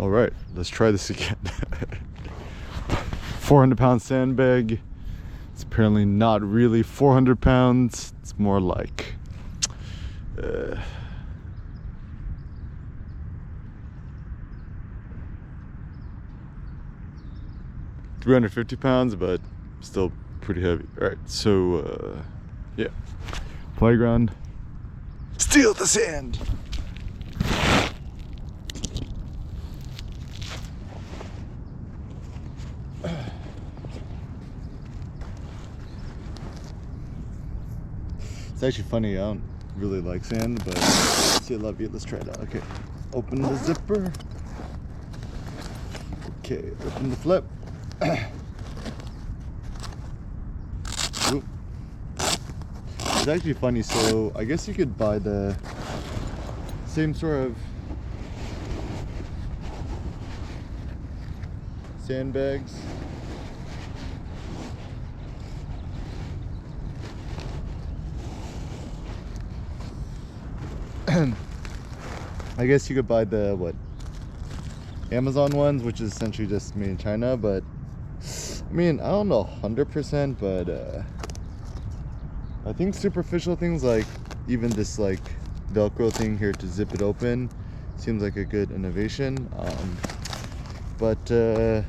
All right, let's try this again. 400-pound sandbag. It's apparently not really 400 pounds. It's more like 350 pounds, but still pretty heavy. All right, so yeah, playground. Steal the sand. It's actually funny, I don't really like sand, but see, I love you. Let's try it out. Okay, open the zipper. Okay, open the flip. Oop. It's actually funny, so I guess you could buy the same sort of sandbags. I guess you could buy the Amazon ones, which is essentially just made in China, but I mean, I don't know 100%, but I think superficial things like even this like Velcro thing here to zip it open seems like a good innovation. But yeah,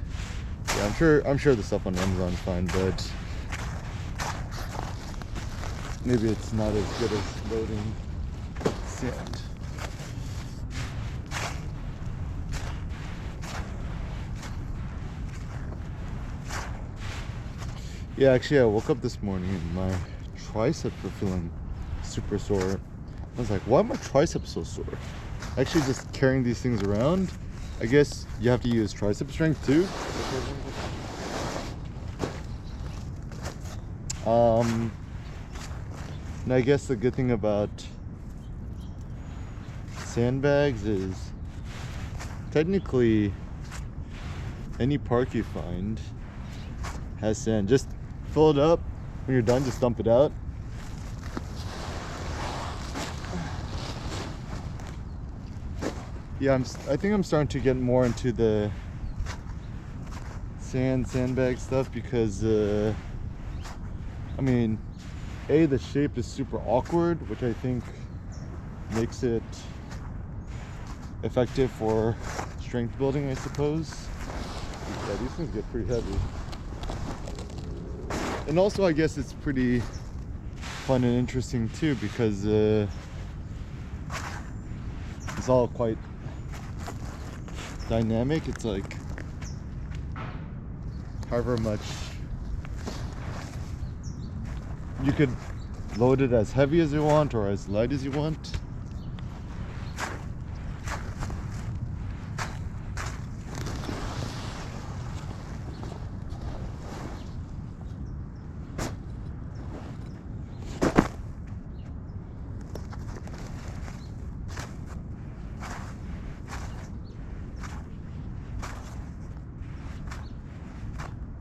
I'm sure the stuff on Amazon is fine, but maybe it's not as good as loading sand. Yeah, actually I woke up this morning and my triceps were feeling super sore. I was like, why are my triceps so sore? Actually, just carrying these things around, I guess you have to use tricep strength too. And I guess the good thing about sandbags is technically any park you find has sand. Just fill it up. When you're done, just dump it out. Yeah, I think I'm starting to get more into the sandbag stuff because I mean, the shape is super awkward, which I think makes it effective for strength building, I suppose. Yeah, these things get pretty heavy. And also, I guess it's pretty fun and interesting too because it's all quite dynamic. It's like however much you could load it as heavy as you want or as light as you want.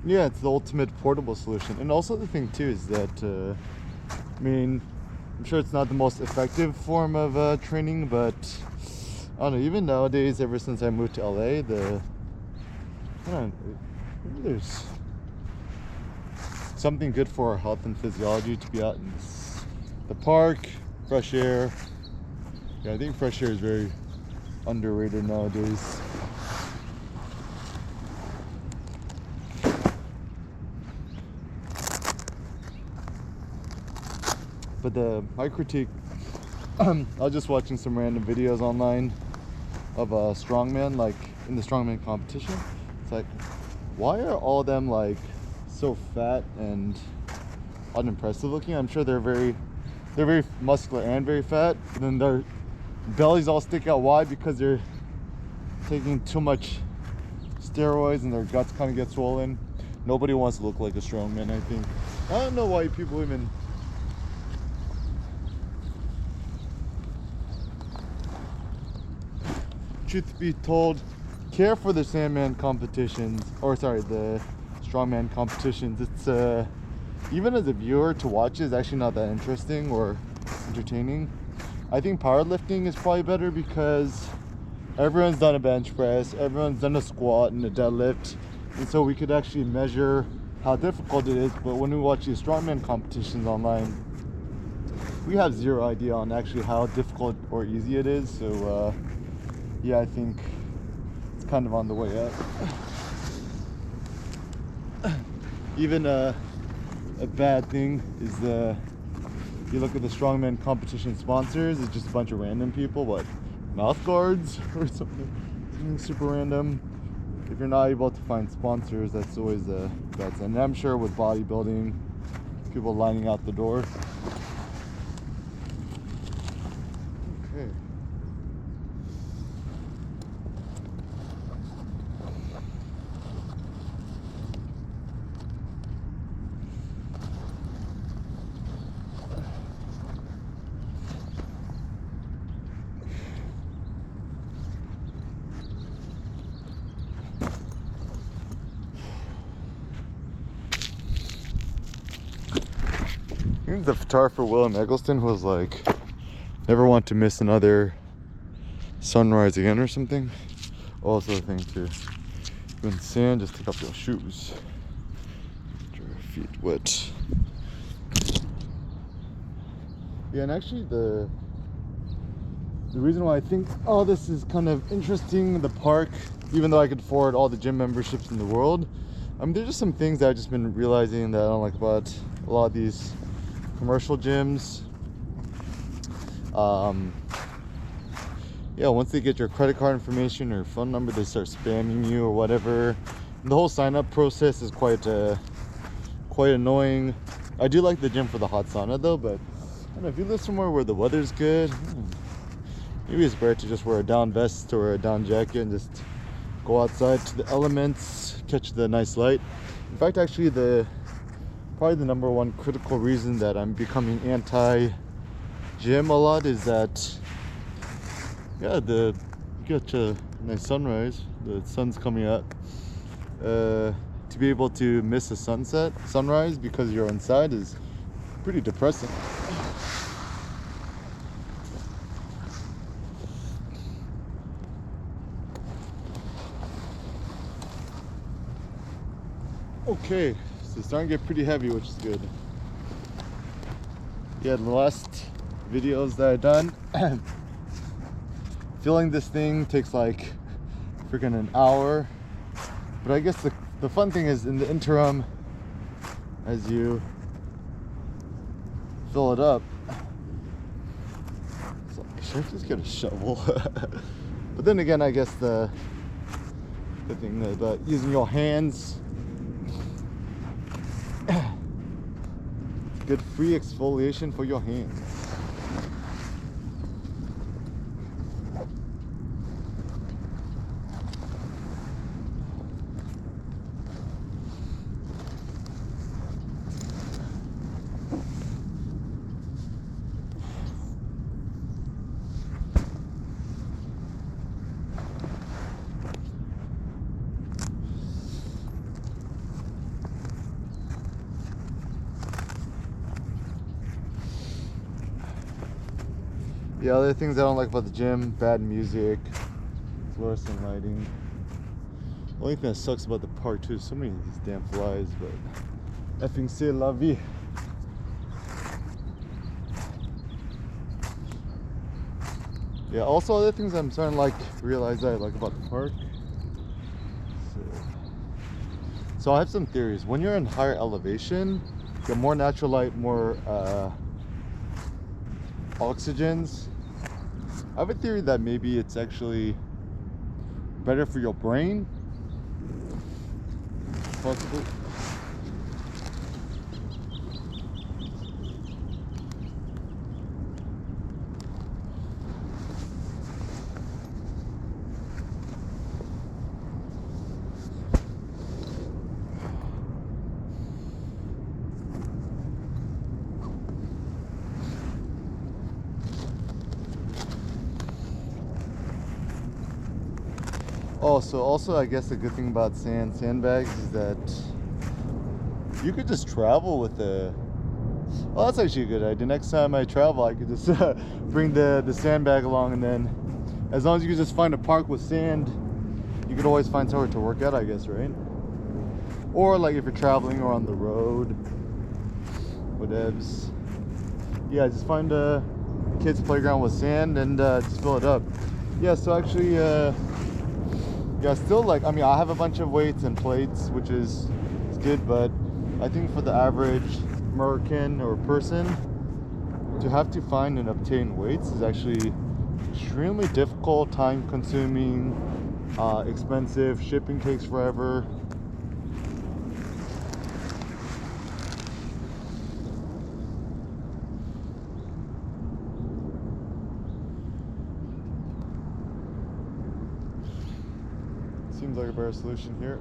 Yeah, it's the ultimate portable solution. And also the thing too is that I mean, I'm sure it's not the most effective form of training, but I don't know, even nowadays, ever since I moved to LA, I don't know, maybe there's something good for our health and physiology to be out in the park, fresh air. Yeah, I think fresh air is very underrated nowadays. But my critique, I was just watching some random videos online of strongmen, like in the strongman competition. It's like, why are all of them like so fat and unimpressive looking? I'm sure they're very muscular and very fat, but then their bellies all stick out wide because they're taking too much steroids and their guts kind of get swollen. Nobody wants to look like a strongman, I think. I don't know why people even truth be told, care for the Sandman competitions, or sorry, the strongman competitions. It's even as a viewer to watch is actually not that interesting or entertaining. I think powerlifting is probably better because everyone's done a bench press, everyone's done a squat and a deadlift, and so we could actually measure how difficult it is. But when we watch these strongman competitions online, we have zero idea on actually how difficult or easy it is. So yeah, I think it's kind of on the way up. Even a bad thing is you look at the strongman competition sponsors, it's just a bunch of random people, what, mouth guards or something super random. If you're not able to find sponsors, that's always a bad sign. And I'm sure with bodybuilding, people lining out the door. Okay. I think the photographer William Eggleston was like, never want to miss another sunrise again or something. Also the thing too, when sand, just take off your shoes. Get your feet wet. Yeah, and actually the reason why I think all this is kind of interesting, the park, even though I could afford all the gym memberships in the world, I mean, there's just some things that I've just been realizing that I don't like about a lot of these commercial gyms. Yeah, once they get your credit card information or phone number, they start spamming you or whatever. And the whole sign up process is quite annoying. I do like the gym for the hot sauna though, but I don't know, if you live somewhere where the weather's good, maybe it's better to just wear a down vest or a down jacket and just go outside to the elements, catch the nice light. In fact, actually probably the number one critical reason that I'm becoming anti-gym a lot is that, yeah, you get a nice sunrise, the sun's coming up. To be able to miss a sunrise because you're inside is pretty depressing. Okay, so it's starting to get pretty heavy, which is good. Yeah, the last videos that I've done, filling this thing takes like freaking an hour. But I guess the fun thing is in the interim, as you fill it up, it's like, should I just get a shovel? But then again, I guess the thing about using your hands, good free exfoliation for your hands. Yeah, other things I don't like about the gym, bad music, fluorescent lighting. The only thing that sucks about the park too is so many of these damn flies, but effing c'est la vie. Yeah, also other things I'm starting to realize that I like about the park. So I have some theories. When you're in higher elevation, you get more natural light, more oxygens. I have a theory that maybe it's actually better for your brain. Possibly. Also, I guess the good thing about sandbags is that you could just travel with well, that's actually a good idea. Next time I travel, I could just bring the sandbag along and then as long as you can just find a park with sand, you could always find somewhere to work at, I guess, right? Or like if you're traveling or on the road, whatevs. Yeah, just find a kid's playground with sand and just fill it up. Yeah, so actually, yeah, still like, I mean, I have a bunch of weights and plates, which is good, but I think for the average American or person, to have to find and obtain weights is actually extremely difficult, time consuming, expensive, shipping takes forever. Seems like a better solution here.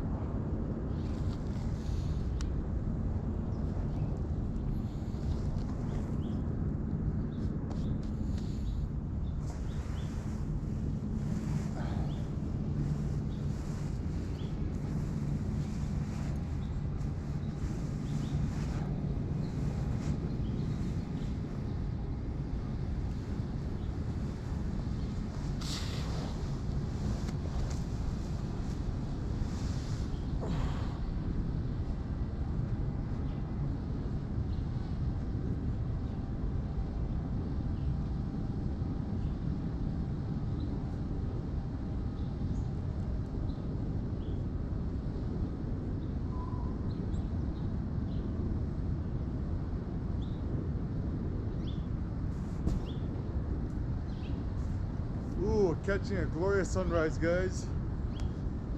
Ooh, catching a glorious sunrise, guys.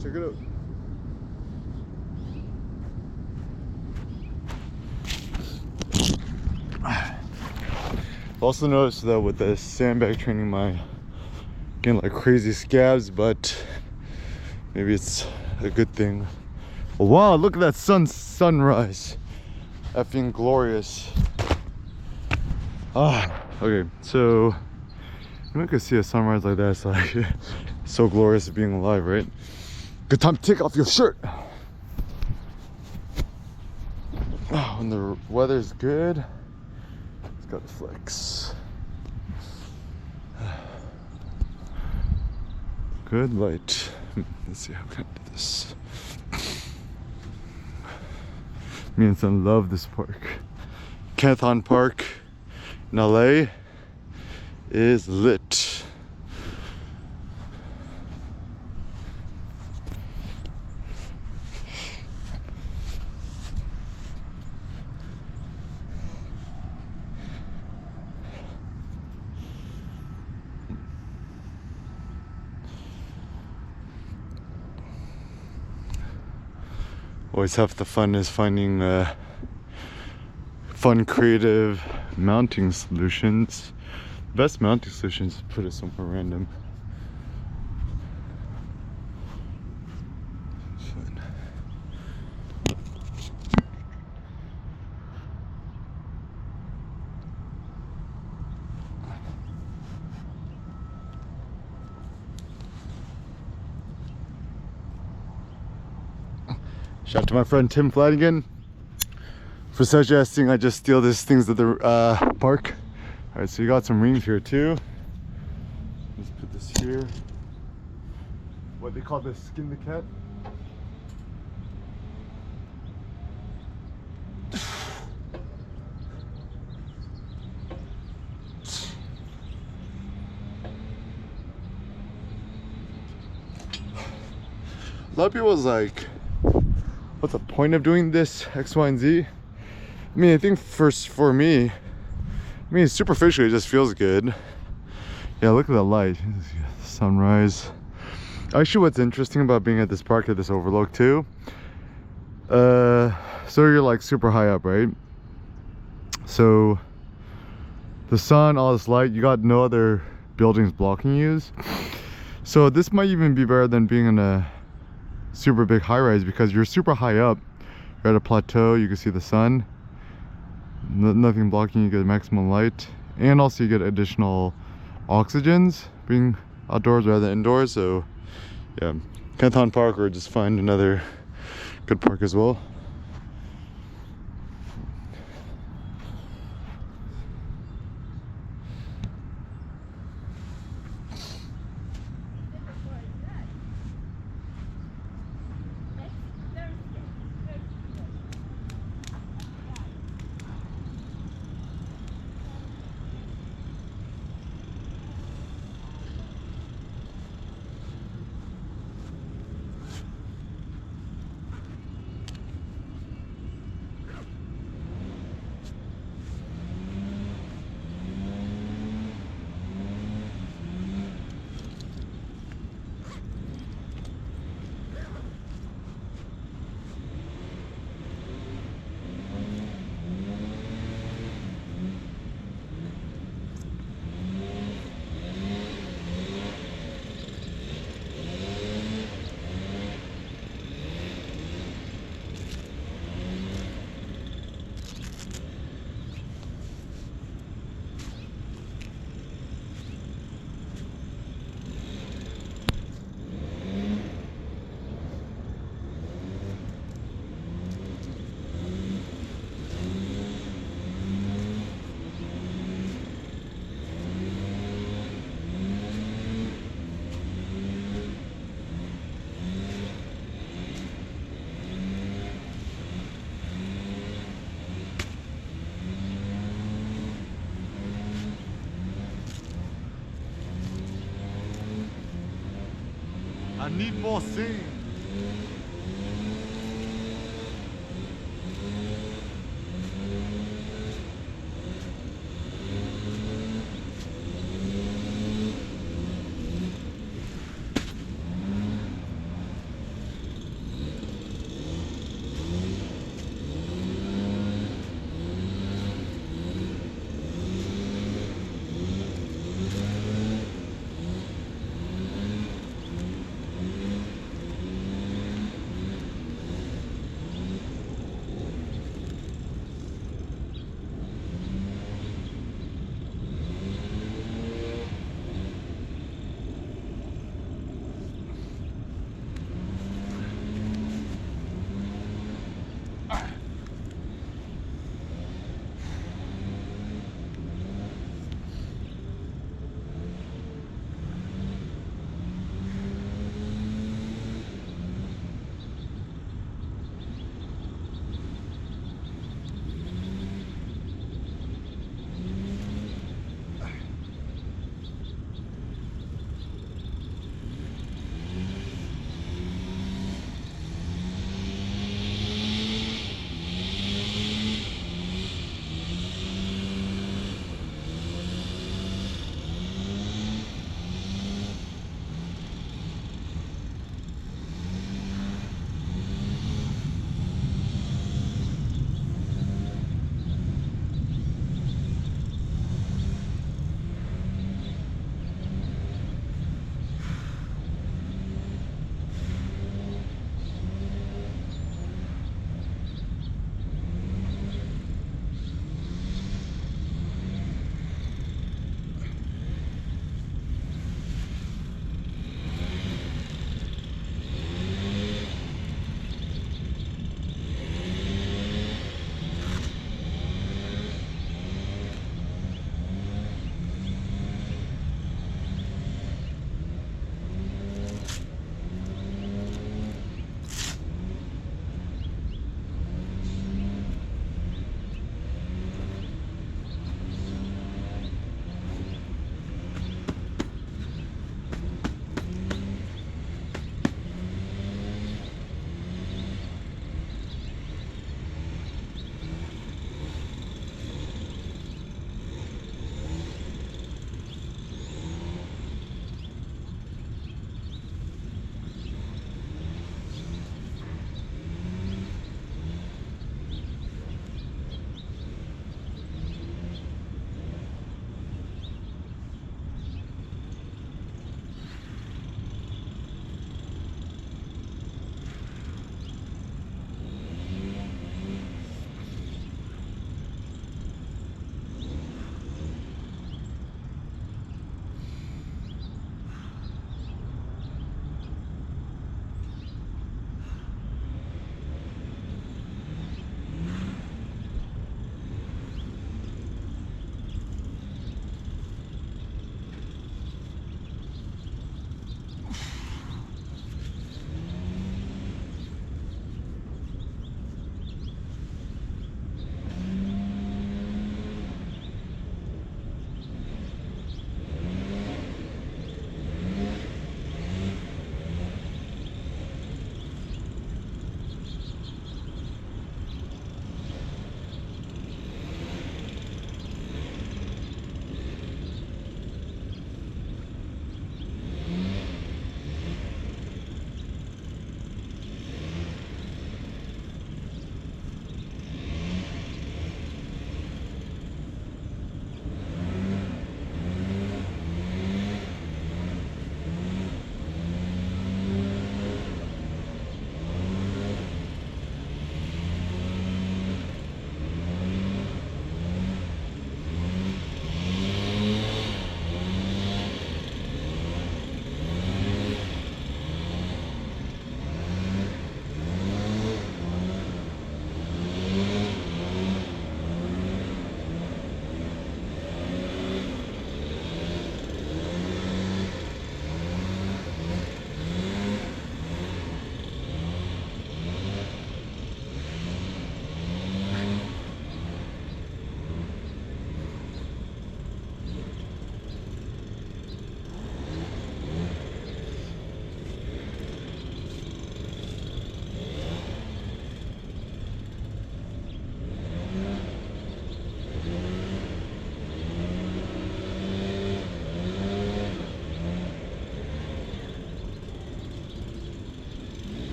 Check it out. Also noticed that with the sandbag training, my getting like crazy scabs, but maybe it's a good thing. Wow, look at that sunrise. Effing glorious. Okay, so when I could see a sunrise like that, it's like so glorious being alive, right? Good time to take off your shirt. When the weather's good, it's got to flex. Good light. Let's see how can I do this. Me and son love this park. Canthon Park in LA is lit. Always half the fun is finding fun, creative mounting solutions. Best mounting solutions is put it somewhere random. Fun. Shout out to my friend Tim Flanagan for suggesting I just steal these things at the park. Alright, so you got some rings here too. Let's put this here. What they call this, skin the cat. A lot of people was like, what's the point of doing this X, Y, and Z? I mean, I think for me, superficially it just feels good. Yeah, look at the light, sunrise. Actually, what's interesting about being at this park, at this overlook too, so you're like super high up, right? So the sun, all this light, you got no other buildings blocking you. So this might even be better than being in a super big high-rise, because you're super high up, you're at a plateau, you can see the sun, nothing blocking you, get maximum light, and also you get additional oxygens being outdoors rather than indoors. So yeah, Canthon Park, or just find another good park as well. I need more sand.